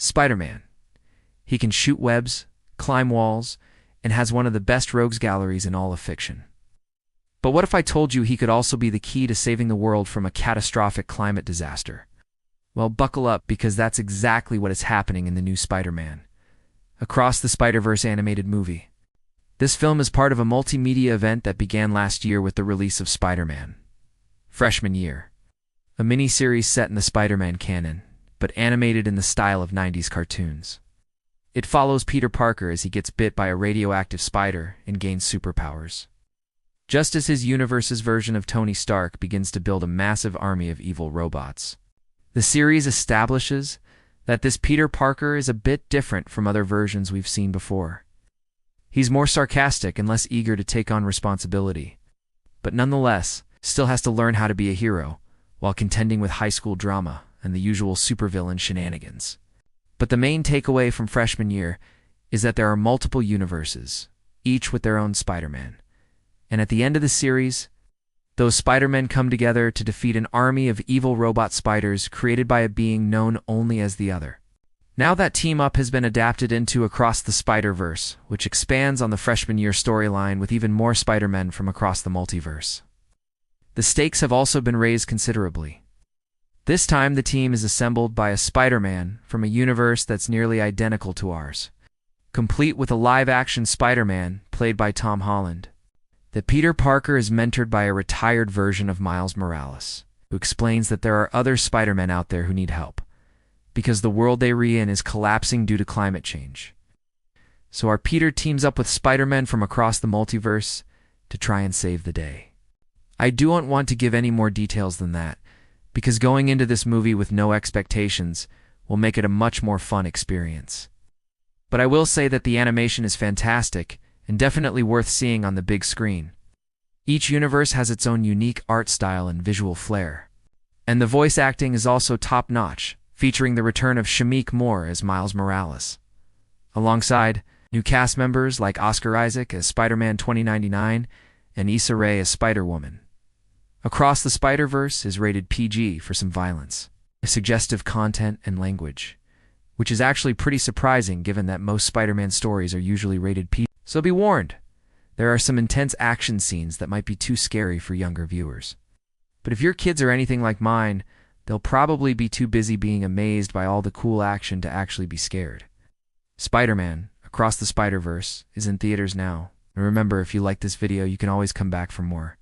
Spider-Man. He can shoot webs, climb walls, and has one of the best rogues galleries in all of fiction. But what if I told you he could also be the key to saving the world from a catastrophic climate disaster? Well, buckle up, because that's exactly what is happening in the new Spider-Man, Across the Spider-Verse animated movie. This film is part of a multimedia event that began last year with the release of Spider-Man Freshman Year, a mini-series set in the Spider-Man canon, but animated in the style of 90s cartoons. It follows Peter Parker as he gets bit by a radioactive spider and gains superpowers, just as his universe's version of Tony Stark begins to build a massive army of evil robots. The series establishes that this Peter Parker is a bit different from other versions we've seen before. He's more sarcastic and less eager to take on responsibility, but nonetheless still has to learn how to be a hero while contending with high school drama and the usual supervillain shenanigans. But the main takeaway from Freshman Year is that there are multiple universes, each with their own Spider-Man. And at the end of the series, those Spider-Men come together to defeat an army of evil robot spiders created by a being known only as the Other. Now that team-up has been adapted into Across the Spider-Verse, which expands on the Freshman Year storyline with even more Spider-Men from across the multiverse. The stakes have also been raised considerably. This time the team is assembled by a Spider-Man from a universe that's nearly identical to ours, complete with a live-action Spider-Man played by Tom Holland. That Peter Parker is mentored by a retired version of Miles Morales, who explains that there are other Spider-Men out there who need help, because the world they are in is collapsing due to climate change. So our Peter teams up with Spider-Men from across the multiverse to try and save the day. I don't want to give any more details than that, because going into this movie with no expectations will make it a much more fun experience. But I will say that the animation is fantastic and definitely worth seeing on the big screen. Each universe has its own unique art style and visual flair. And the voice acting is also top-notch, featuring the return of Shameik Moore as Miles Morales, alongside new cast members like Oscar Isaac as Spider-Man 2099 and Issa Rae as Spider-Woman. Across the Spider-Verse is rated PG for some violence, suggestive content, and language, which is actually pretty surprising given that most Spider-Man stories are usually rated PG. So be warned, there are some intense action scenes that might be too scary for younger viewers. But if your kids are anything like mine, they'll probably be too busy being amazed by all the cool action to actually be scared. Spider-Man Across the Spider-Verse is in theaters now. And remember, if you like this video, you can always come back for more.